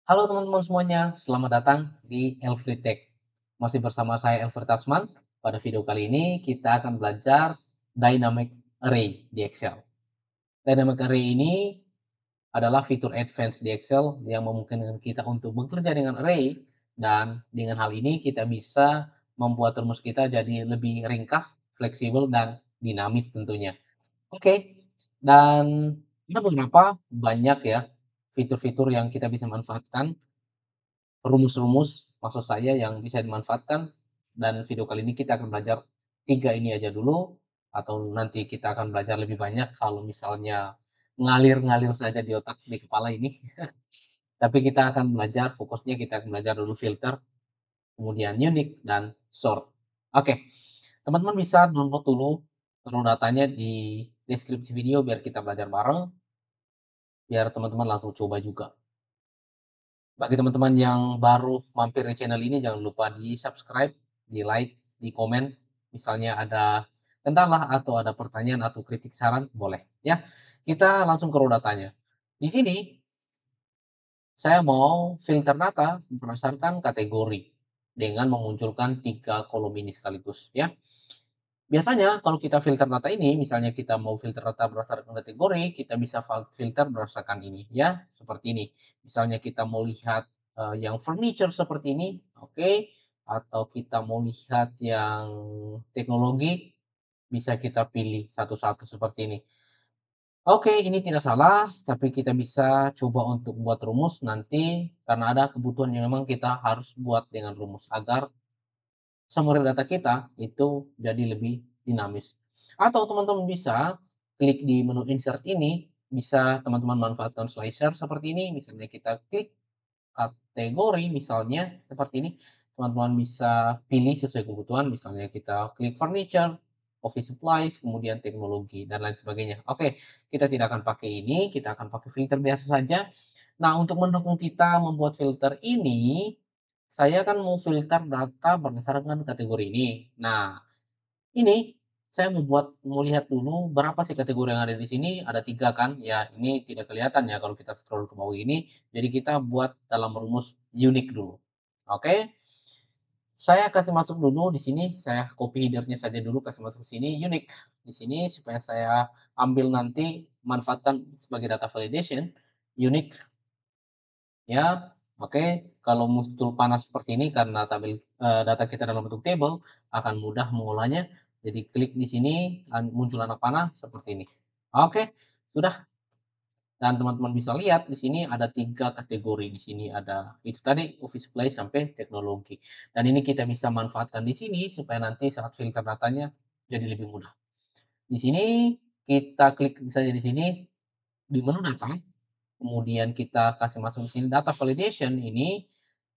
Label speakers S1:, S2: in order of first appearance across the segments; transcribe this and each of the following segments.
S1: Halo teman-teman semuanya, selamat datang di Elfritek. Masih bersama saya Elfri Tasman. Pada video kali ini kita akan belajar Dynamic Array di Excel. Dynamic Array ini adalah fitur advance di Excel yang memungkinkan kita untuk bekerja dengan array dan dengan hal ini kita bisa membuat rumus kita jadi lebih ringkas, fleksibel, dan dinamis tentunya. Oke, dan ada beberapa banyak ya fitur-fitur yang kita bisa manfaatkan. Rumus-rumus maksud saya yang bisa dimanfaatkan dan video kali ini kita akan belajar 3 ini aja dulu, atau nanti kita akan belajar lebih banyak kalau misalnya ngalir-ngalir saja di otak, di kepala ini. Tapi kita akan belajar, fokusnya kita akan belajar dulu filter, kemudian unique, dan sort. Oke, teman-teman bisa download dulu datanya di deskripsi video biar kita belajar bareng, biar teman-teman langsung coba juga. Bagi teman-teman yang baru mampir di channel ini, jangan lupa di-subscribe, di-like, di-komen. Misalnya ada kendala atau ada pertanyaan atau kritik saran, boleh ya. Kita langsung ke raw datanya. Di sini saya mau filter data berdasarkan kategori dengan memunculkan 3 kolom ini sekaligus ya. Biasanya kalau kita filter data ini, misalnya kita mau filter data berdasarkan kategori, kita bisa filter berdasarkan ini ya, seperti ini. Misalnya kita mau lihat, yang furniture seperti ini, oke, atau kita mau lihat yang teknologi, bisa kita pilih satu-satu seperti ini. Oke, ini tidak salah, tapi kita bisa coba untuk buat rumus nanti karena ada kebutuhan yang memang kita harus buat dengan rumus agar summary data kita itu jadi lebih dinamis. Atau teman-teman bisa klik di menu insert ini, bisa teman-teman manfaatkan slicer seperti ini, misalnya kita klik kategori misalnya seperti ini, teman-teman bisa pilih sesuai kebutuhan, misalnya kita klik furniture, office supplies, kemudian teknologi, dan lain sebagainya. Oke, kita tidak akan pakai ini, kita akan pakai filter biasa saja. Nah, untuk mendukung kita membuat filter ini, saya kan mau filter data berdasarkan kategori ini. Nah, ini saya mau lihat dulu berapa sih kategori yang ada di sini, ada 3 kan, ya ini tidak kelihatan ya kalau kita scroll ke bawah ini, jadi kita buat dalam rumus unique dulu. Oke, saya kasih masuk dulu di sini, saya copy header-nya saja dulu, kasih masuk ke sini, unique. Di sini supaya saya ambil nanti manfaatkan sebagai data validation, unique. Ya, oke. Kalau muncul panas seperti ini karena tabel data kita dalam bentuk table, akan mudah mengolahnya. Jadi klik di sini, muncul anak panah seperti ini. Oke, sudah. Dan teman-teman bisa lihat di sini ada 3 kategori. Di sini ada itu tadi office supply sampai teknologi. Dan ini kita bisa manfaatkan di sini supaya nanti saat filter datanya jadi lebih mudah. Di sini kita klik saja di sini di menu data. Kemudian kita kasih masuk di sini data validation ini,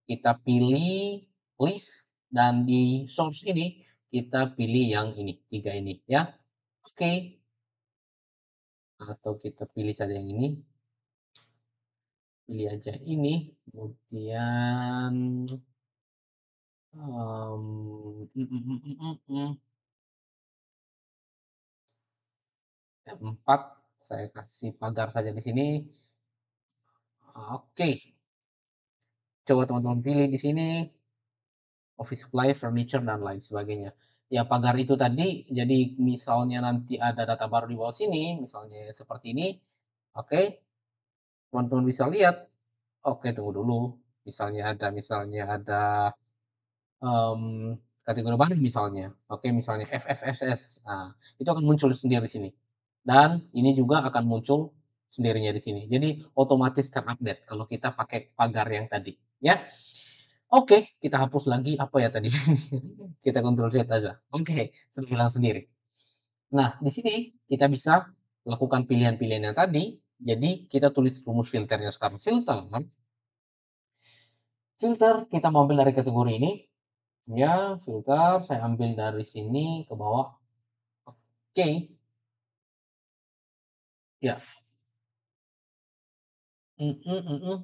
S1: kita pilih list dan di source ini kita pilih yang ini, 3 ini ya. Oke, atau kita pilih saja yang ini, pilih aja ini, kemudian, yang 4 saya kasih pagar saja di sini. Oke, coba teman-teman pilih di sini office supply, furniture, dan lain sebagainya. Ya pagar itu tadi, jadi misalnya nanti ada data baru di bawah sini, misalnya seperti ini, oke, teman-teman bisa lihat, oke tunggu dulu, misalnya ada, kategori baru misalnya, oke misalnya FFSS, nah itu akan muncul sendiri di sini. Dan ini juga akan muncul sendirinya di sini. Jadi otomatis terupdate kalau kita pakai pagar yang tadi, ya. Oke, kita hapus lagi apa ya tadi? Kita Ctrl Z aja. Oke, sudah hilang sendiri. Nah, di sini kita bisa lakukan pilihan-pilihan yang tadi. Jadi kita tulis rumus filternya sekarang. Filter kita mau ambil dari kategori ini. Ya, filter saya ambil dari sini ke bawah. Oke, ya.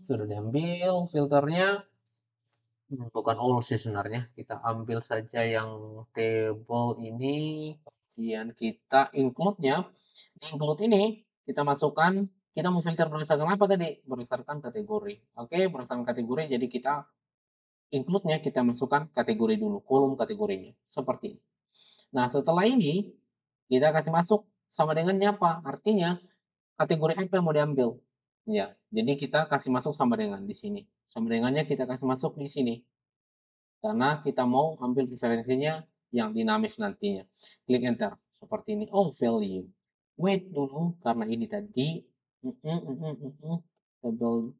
S1: Sudah diambil filternya. Bukan all sih sebenarnya. Kita ambil saja yang table ini, kemudian kita include-nya. Di include ini kita masukkan Kita mau filter berdasarkan apa tadi? Berdasarkan kategori. Oke, berdasarkan kategori jadi kita include-nya kita masukkan kategori dulu, kolom kategorinya, seperti ini. Nah, setelah ini kita kasih masuk sama dengannya apa? Artinya kategori apa yang mau diambil. Ya, jadi kita kasih masuk sama dengan di sini. Sama dengannya kita kasih masuk di sini. Karena kita mau ambil referensinya yang dinamis nantinya. Klik enter. Seperti ini. Oh, value. Wait dulu karena ini tadi table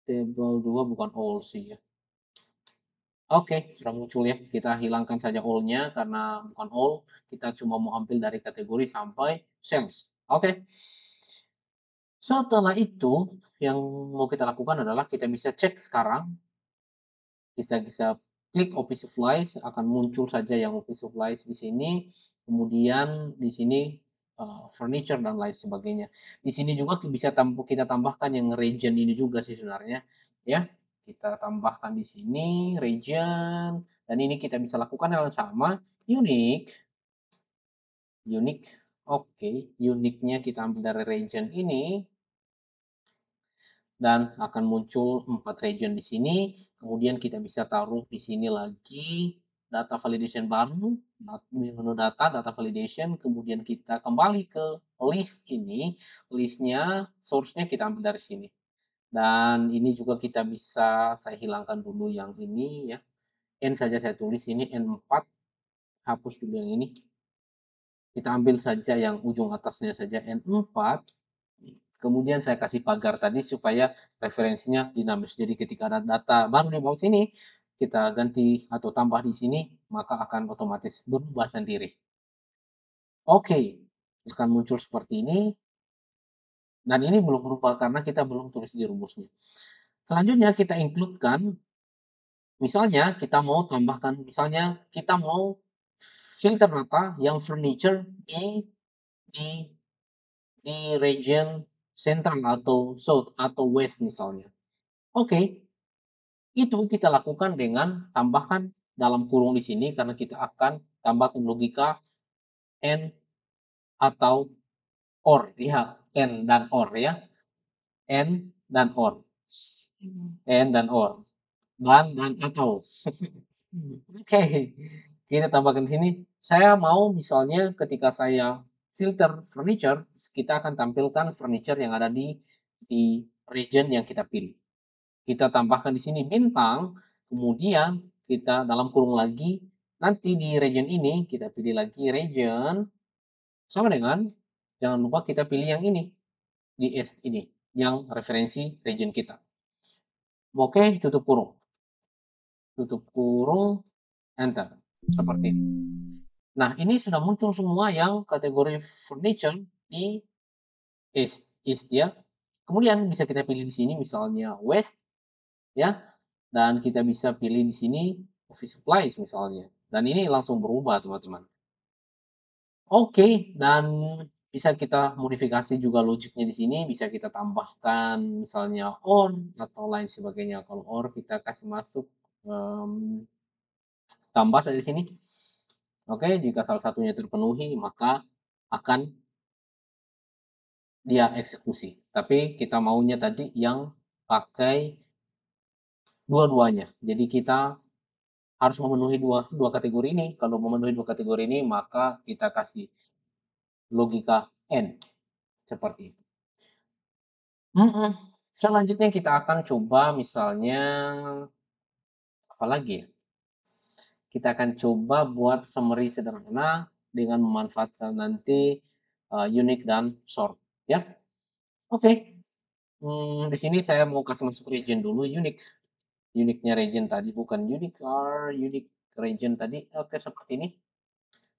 S1: table 2 bukan all sih ya. Oke, sudah muncul ya. Kita hilangkan saja all-nya karena bukan all. Kita cuma mau ambil dari kategori sampai sales. Oke. Setelah itu, yang mau kita lakukan adalah kita bisa cek sekarang, kita bisa klik office supplies, akan muncul saja yang office supplies di sini, kemudian di sini furniture dan lain sebagainya. Di sini juga bisa kita tambahkan yang region ini juga sih sebenarnya, ya. Kita tambahkan di sini region, dan ini kita bisa lakukan hal yang sama, unique, unique, oke, unique-nya kita ambil dari region ini, dan akan muncul 4 region di sini. Kemudian kita bisa taruh di sini lagi data validation baru, di menu data validation, kemudian kita kembali ke list ini, listnya, source-nya kita ambil dari sini. Dan ini juga kita bisa, saya hilangkan dulu yang ini ya, N saja saya tulis ini N4, hapus dulu yang ini. Kita ambil saja yang ujung atasnya saja N4, kemudian saya kasih pagar tadi supaya referensinya dinamis. Jadi ketika ada data baru di bawah sini, kita ganti atau tambah di sini, maka akan otomatis berubah sendiri. Oke, akan muncul seperti ini, dan ini belum berubah karena kita belum tulis di rumusnya. Selanjutnya kita include-kan, misalnya kita mau tambahkan, misalnya kita mau filter data yang furniture di di region central atau south atau west misalnya. Oke, itu kita lakukan dengan tambahkan dalam kurung di sini karena kita akan tambahkan logika and atau or ya, and dan or ya, and dan or, and dan or, dan atau. Oke, kita tambahkan di sini, saya mau misalnya ketika saya filter furniture, kita akan tampilkan furniture yang ada di region yang kita pilih. Kita tambahkan di sini bintang, kemudian kita dalam kurung lagi, nanti di region ini kita pilih lagi region, sama dengan jangan lupa kita pilih yang ini, di east ini, yang referensi region kita. Oke, tutup kurung, enter, seperti ini. Nah, ini sudah muncul semua yang kategori furniture di east ya. Kemudian bisa kita pilih di sini misalnya west ya, dan kita bisa pilih di sini office supplies misalnya. Dan ini langsung berubah teman-teman. Oke, dan bisa kita modifikasi juga logiknya di sini, bisa kita tambahkan misalnya or atau lain sebagainya. Kalau or kita kasih masuk tambah saja di sini. Oke, jika salah satunya terpenuhi maka akan dia eksekusi. Tapi kita maunya tadi yang pakai dua-duanya. Jadi kita harus memenuhi dua kategori ini. Kalau memenuhi dua kategori ini, maka kita kasih logika N, seperti itu. Mhm. Selanjutnya kita akan coba misalnya, apa lagi ya, kita akan coba buat summary sederhana dengan memanfaatkan nanti, unique dan sort, ya. Oke, di sini saya mau kasih masuk region dulu, unique. Unique-nya region tadi, bukan unique unique region tadi. Oke, seperti ini.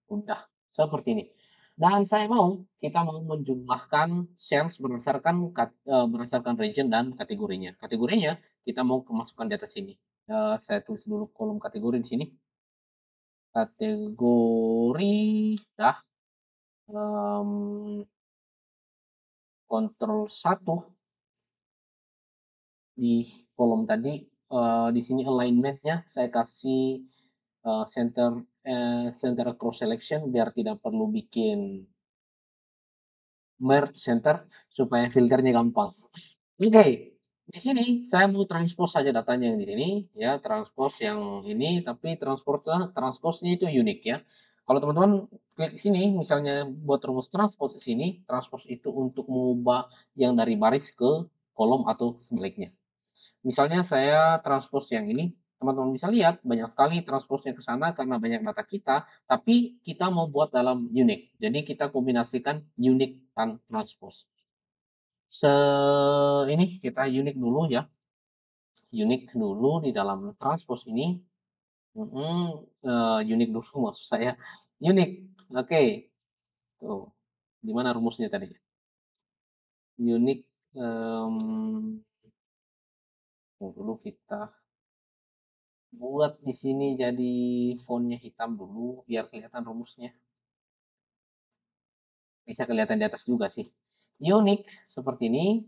S1: Udah, seperti ini. Dan saya mau, kita mau menjumlahkan sales berdasarkan region dan kategorinya. Kategorinya kita mau masukkan di atas sini. Saya tulis dulu kolom kategori di sini. Kategori, dah, kontrol 1 di kolom tadi, di sini alignment-nya saya kasih, center across selection biar tidak perlu bikin merge center supaya filternya gampang. Oke, di sini saya mau transpose saja datanya yang di sini ya, transpose yang ini, tapi transposnya itu unik ya. Kalau teman-teman klik sini misalnya buat rumus transpose di sini, transpose itu untuk mengubah yang dari baris ke kolom atau sebaliknya. Misalnya saya transpose yang ini, teman-teman bisa lihat banyak sekali transposnya ke sana karena banyak data kita, tapi kita mau buat dalam unique. Jadi kita kombinasikan unique dan transpose. Se ini kita unique dulu ya, unique dulu di dalam transpose ini, unique dulu maksud saya, unique. Oke, tuh, di mana rumusnya tadi? Unique, dulu kita buat di sini jadi fontnya hitam dulu biar kelihatan rumusnya. Bisa kelihatan di atas juga sih. Unique seperti ini,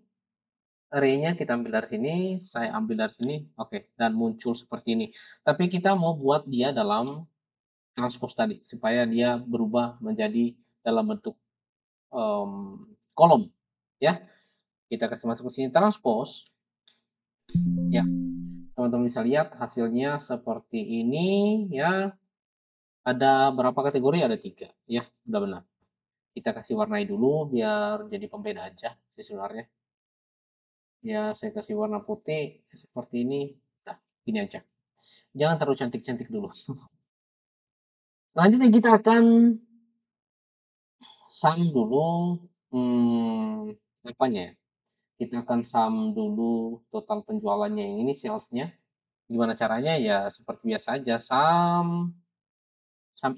S1: array-nya kita ambil dari sini, saya ambil dari sini, oke, dan muncul seperti ini. Tapi kita mau buat dia dalam transpose tadi, supaya dia berubah menjadi dalam bentuk, kolom, ya. Kita kasih masuk ke sini transpose, ya, teman-teman bisa lihat hasilnya seperti ini, ya. Ada berapa kategori? Ada 3, ya, udah benar. Kita kasih warnai dulu biar jadi pembeda aja sih sebenarnya. Ya, saya kasih warna putih seperti ini. Nah, gini aja. Jangan terlalu cantik-cantik dulu. Selanjutnya kita akan sum dulu, apanya ya, kita akan sum dulu total penjualannya yang ini, sales-nya. Gimana caranya? Ya seperti biasa aja, sum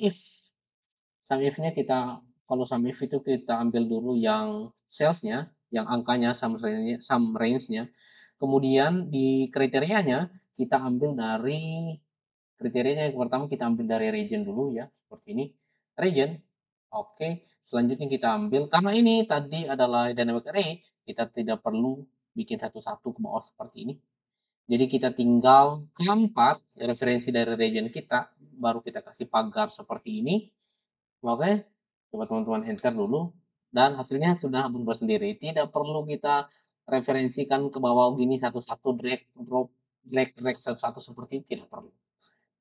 S1: if. Sum if-nya kita kalau sum if itu kita ambil dulu yang sales-nya, yang angkanya, sum range-nya. Kemudian di kriterianya kita ambil dari kriterianya yang pertama kita ambil dari region dulu ya, seperti ini. Region, oke. Selanjutnya kita ambil karena ini tadi adalah dynamic array, kita tidak perlu bikin satu-satu ke bawah seperti ini. Jadi kita tinggal keempat referensi dari region kita, baru kita kasih pagar seperti ini. Oke, coba teman-teman enter dulu dan hasilnya sudah berubah sendiri. Tidak perlu kita referensikan ke bawah gini satu-satu, drag drop, drag satu-satu seperti itu, tidak perlu.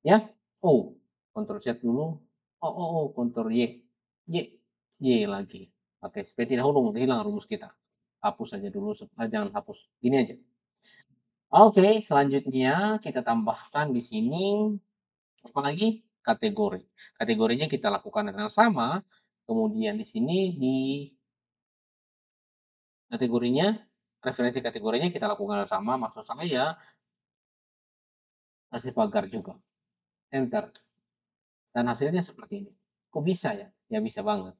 S1: Ya. Oh, Ctrl Z dulu. Ctrl Y. Y. Y lagi. Oke, supaya tidak hilang rumus kita. Hapus saja dulu, jangan hapus. Gini aja. Oke, selanjutnya kita tambahkan di sini apa lagi? Kategori. Kategorinya kita lakukan dengan sama. Kemudian di sini di kategorinya, referensi kategorinya kita lakukan sama. Maksud saya kasih pagar juga. Enter. Dan hasilnya seperti ini. Kok bisa ya? Ya bisa banget.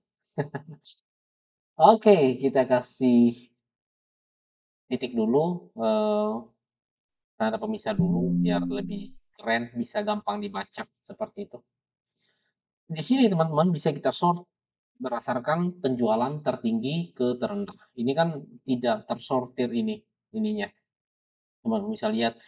S1: Oke, kita kasih titik dulu, tanda pemisah dulu biar lebih keren, bisa gampang dibaca seperti itu. Di sini teman-teman bisa kita sort berdasarkan penjualan tertinggi ke terendah. Ini kan tidak tersortir ininya. Teman-teman bisa lihat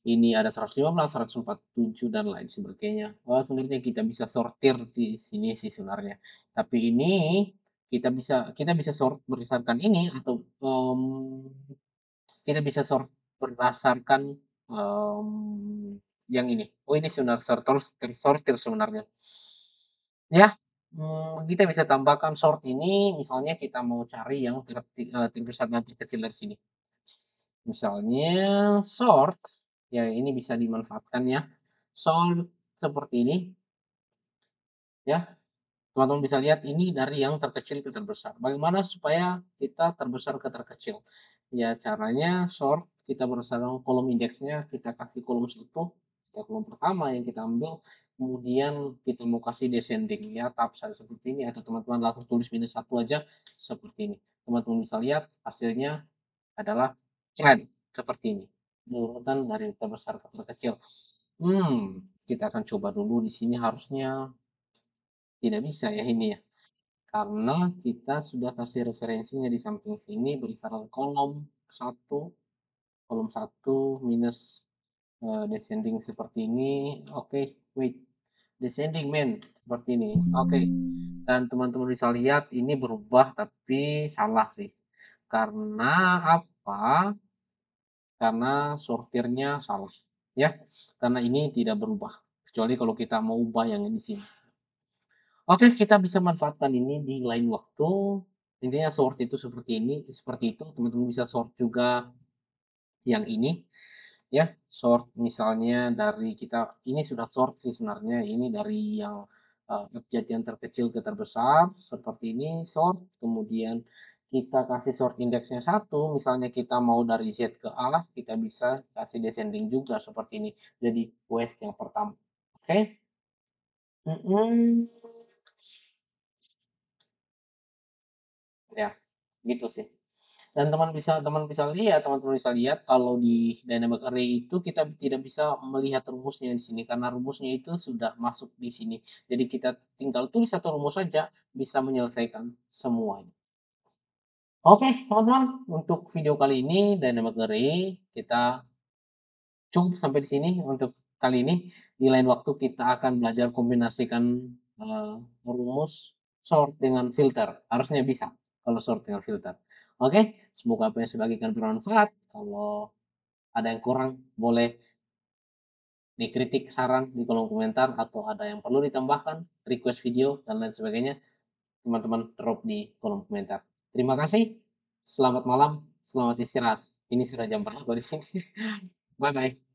S1: ini ada 115, 147 dan lain sebagainya. Sebenarnya kita bisa sortir di sini sih sebenarnya. Tapi ini kita bisa sort berdasarkan ini atau kita bisa sort berdasarkan yang ini. Oh ini sebenarnya tersortir sebenarnya. Ya, kita bisa tambahkan sort ini, misalnya kita mau cari yang terbesar dan terkecil dari sini. Misalnya sort, ya ini bisa dimanfaatkan ya. Sort seperti ini, ya. Teman-teman bisa lihat ini dari yang terkecil ke terbesar. Bagaimana supaya kita terbesar ke terkecil? Ya caranya sort, kita berdasarkan kolom indeksnya, kita kasih kolom 1, kita kolom pertama yang kita ambil, kemudian kita mau kasih descending, ya tab saya seperti ini, atau teman-teman langsung tulis -1 aja, seperti ini. Teman-teman bisa lihat hasilnya adalah trend, seperti ini. Urutan dari terbesar ke terkecil. Kita akan coba dulu di sini harusnya tidak bisa ya ini ya. Karena kita sudah kasih referensinya di samping sini berdasarkan satu, kolom satu minus, descending seperti ini. Oke, wait. descending men, seperti ini. Oke, dan teman-teman bisa lihat ini berubah tapi salah sih. Karena apa? Karena sortirnya salah, ya. Karena ini tidak berubah, kecuali kalau kita mau ubah yang di sini. Oke, kita bisa manfaatkan ini di lain waktu. Intinya sort itu seperti ini, seperti itu. Teman-teman bisa sort juga yang ini, ya. Sort misalnya dari kita ini sudah sort sih sebenarnya, ini dari yang abjad yang terkecil ke terbesar, seperti ini sort. Kemudian kita kasih sort indeksnya satu, misalnya kita mau dari Z ke A, kita bisa kasih descending juga seperti ini. Jadi west yang pertama. Oke? Mhm. Ya, gitu sih. Dan teman-teman bisa lihat kalau di dynamic array itu kita tidak bisa melihat rumusnya di sini karena rumusnya itu sudah masuk di sini. Jadi kita tinggal tulis satu rumus saja bisa menyelesaikan semuanya. Oke, teman-teman, untuk video kali ini dynamic array kita cukup sampai di sini untuk kali ini. Di lain waktu kita akan belajar kombinasikan rumus sort dengan filter. Harusnya bisa kalau sort dengan filter. Oke, semoga apa yang saya bagikan bermanfaat. Kalau ada yang kurang boleh dikritik saran di kolom komentar atau ada yang perlu ditambahkan, request video dan lain sebagainya, teman-teman drop di kolom komentar. Terima kasih. Selamat malam, selamat istirahat. Ini sudah jam berapa di sini? Bye bye.